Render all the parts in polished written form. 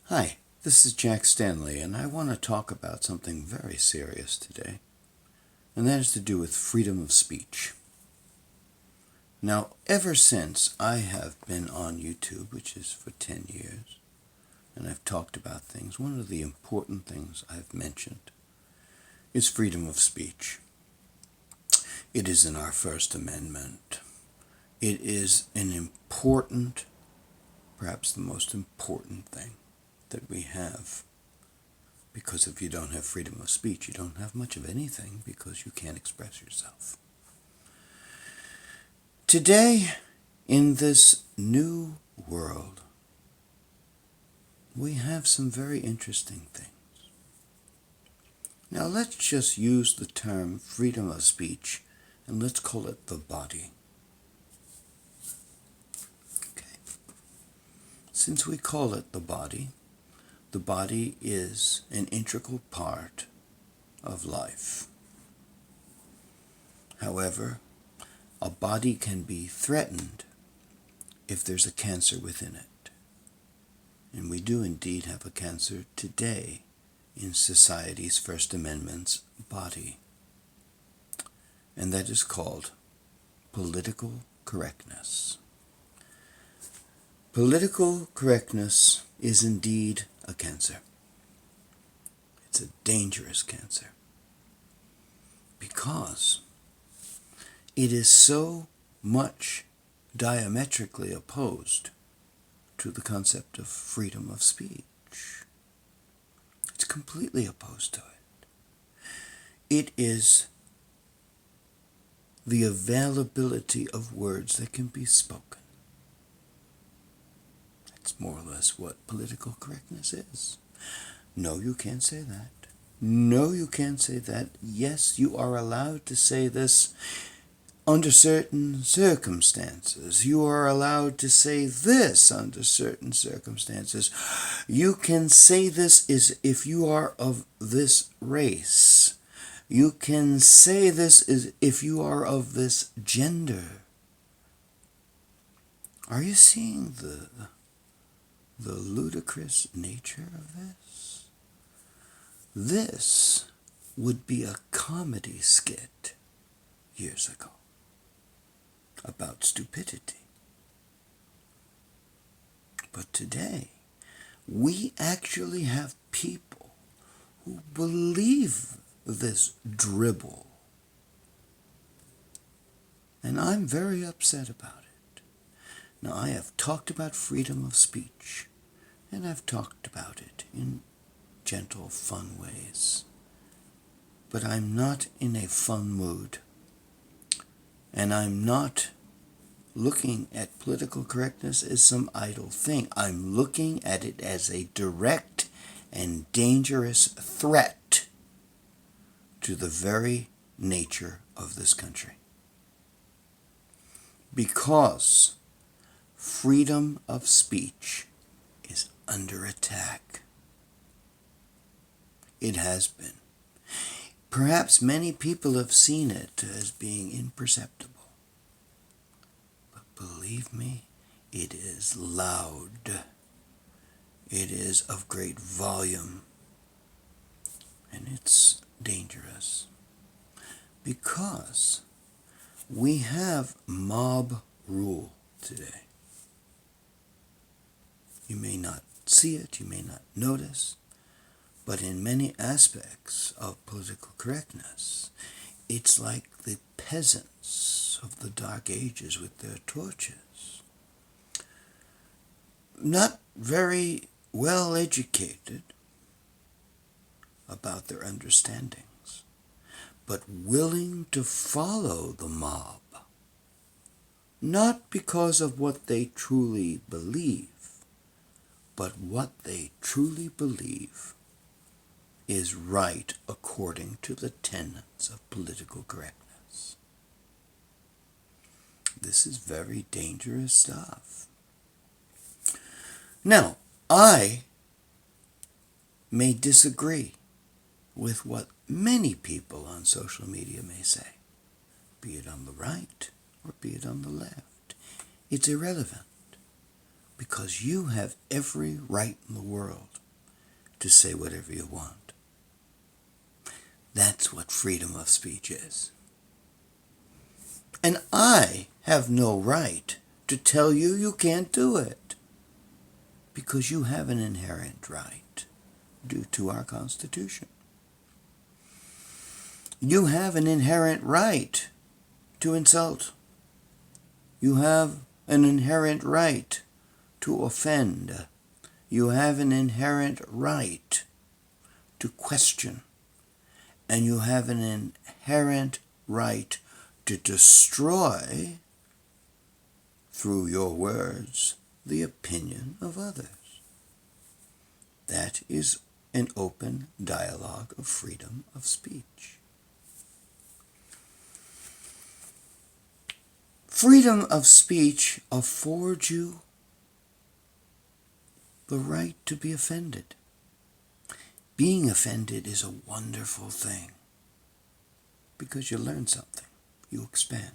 Hi, this is Jack Stanley, and I want to talk about something very serious today, and that is to do with freedom of speech. Now, ever since I have been on YouTube, which is for 10 years, and I've talked about things, one of the important things I've mentioned is freedom of speech. It is in our First Amendment. It is an important, perhaps the most important thing that we have. Because if you don't have freedom of speech, you don't have much of anything because you can't express yourself. Today, in this new world, we have some very interesting things. Now let's just use the term freedom of speech and let's call it the body. Okay. Since we call it the body is an integral part of life. However, a body can be threatened if there's a cancer within it. And we do indeed have a cancer today in society's First Amendment's body. And that is called political correctness. Political correctness is indeed a cancer. It's a dangerous cancer because it is so much diametrically opposed to the concept of freedom of speech. It's completely opposed to it. It is the availability of words that can be spoken. That's more or less what political correctness is. No, you can't say that. No, you can't say that. Yes, you are allowed to say this under certain circumstances. You are allowed to say this under certain circumstances. You can say this is if you are of this race. You can say this is if you are of this gender. Are you seeing the ludicrous nature of this? This would be a comedy skit years ago about stupidity. But today, we actually have people who believe this dribble. And I'm very upset about it. Now, I have talked about freedom of speech, and I've talked about it in gentle, fun ways. But I'm not in a fun mood. And I'm not looking at political correctness as some idle thing. I'm looking at it as a direct and dangerous threat to the very nature of this country. Because freedom of speech is under attack. It has been. Perhaps many people have seen it as being imperceptible. But believe me, it is loud. It is of great volume. And it's dangerous. Because we have mob rule today. You may not see it, you may not notice, but in many aspects of political correctness, it's like the peasants of the Dark Ages with their torches. Not very well educated about their understandings, but willing to follow the mob, not because of what they truly believe, but what they truly believe is right according to the tenets of political correctness. This is very dangerous stuff. Now, I may disagree with what many people on social media may say, be it on the right or be it on the left. It's irrelevant. because you have every right in the world to say whatever you want. That's what freedom of speech is. And I have no right to tell you you can't do it, because you have an inherent right due to our Constitution. You have an inherent right to insult. You have an inherent right to offend. You have an inherent right to question. And you have an inherent right to destroy, through your words, the opinion of others. That is an open dialogue of freedom of speech. Freedom of speech affords you the right to be offended. Being offended is a wonderful thing, because you learn something, you expand.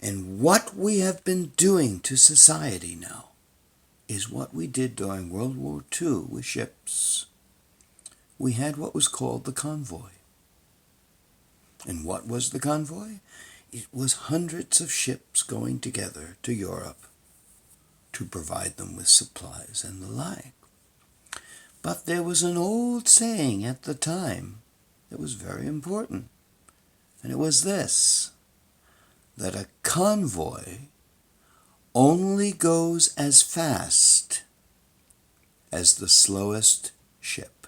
And what we have been doing to society now is what we did during World War II with ships. We had what was called the convoy. And what was the convoy? It was hundreds of ships going together to Europe to provide them with supplies and the like. But there was an old saying at the time that was very important. And it was this: that a convoy only goes as fast as the slowest ship.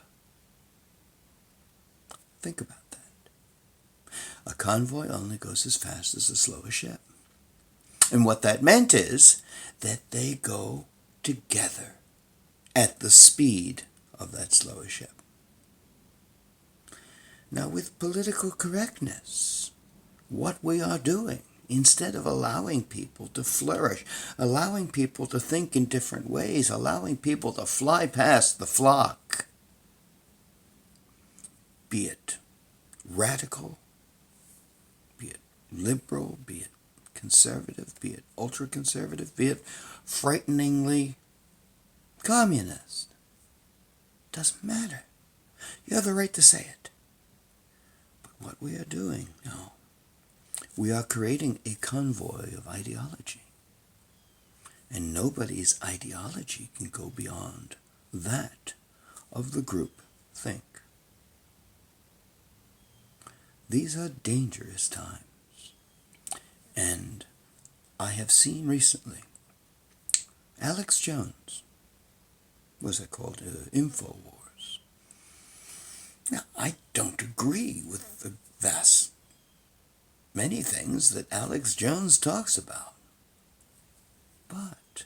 Think about that. A convoy only goes as fast as the slowest ship. And what that meant is that they go together at the speed of that slowest ship. Now, with political correctness, what we are doing, instead of allowing people to flourish, allowing people to think in different ways, allowing people to fly past the flock, be it radical, be it liberal, be it conservative, be it ultra-conservative, be it frighteningly communist, doesn't matter. You have the right to say it. But what we are doing now, we are creating a convoy of ideology. And nobody's ideology can go beyond that of the group think. These are dangerous times. And I have seen recently, Alex Jones, was it called InfoWars? Now, I don't agree with the vast many things that Alex Jones talks about, but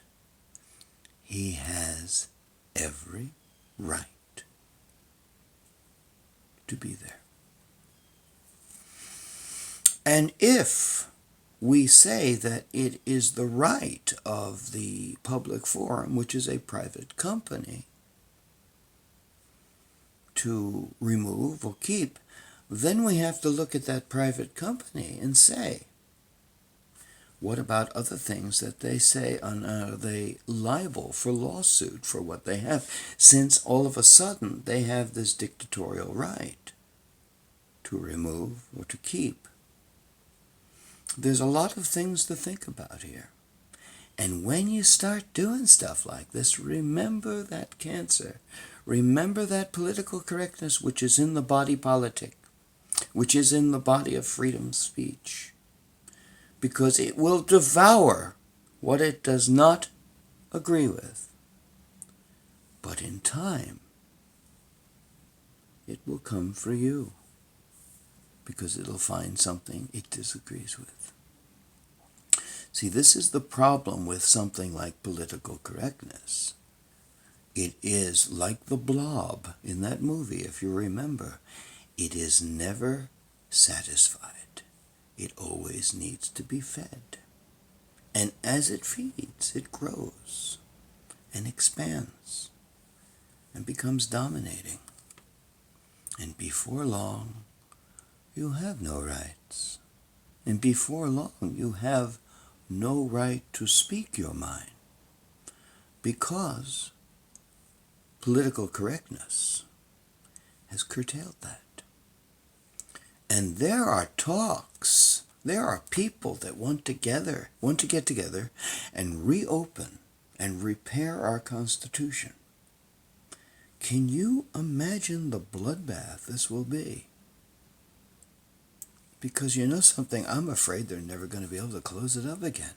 he has every right to be there. And if we say that it is the right of the public forum, which is a private company, to remove or keep, then we have to look at that private company and say, what about other things that they say? Are they liable for lawsuit for what they have, since all of a sudden they have this dictatorial right to remove or to keep? There's a lot of things to think about here. And when you start doing stuff like this, remember that cancer. Remember that political correctness which is in the body politic, which is in the body of freedom of speech. Because it will devour what it does not agree with. But in time, it will come for you, because it'll find something it disagrees with. See, this is the problem with something like political correctness. It is like the blob in that movie, if you remember. It is never satisfied. It always needs to be fed. And as it feeds, it grows and expands and becomes dominating. And before long, you have no rights. And before long, you have no right to speak your mind. because political correctness has curtailed that. And there are talks, there are people that want to get together and reopen and repair our Constitution. Can you imagine the bloodbath this will be? Because you know something, I'm afraid they're never going to be able to close it up again.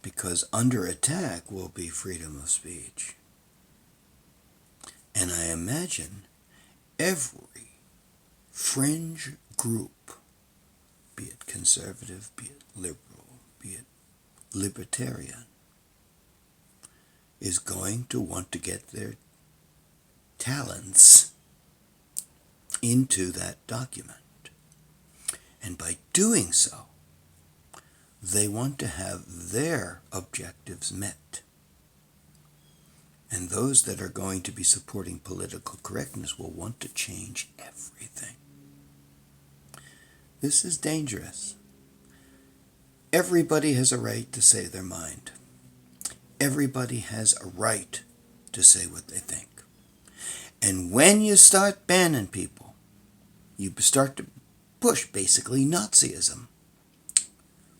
Because under attack will be freedom of speech. And I imagine every fringe group, be it conservative, be it liberal, be it libertarian, is going to want to get their talents into that document. And by doing so, they want to have their objectives met. And those that are going to be supporting political correctness will want to change everything. This is dangerous. Everybody has a right to say their mind. Everybody has a right to say what they think. And when you start banning people, you start to push basically Nazism,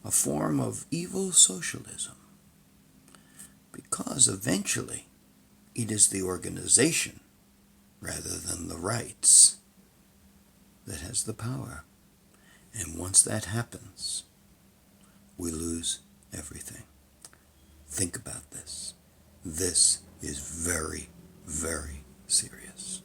a form of evil socialism, because eventually it is the organization rather than the rights that has the power. And once that happens, we lose everything. Think about this. This is very, very serious.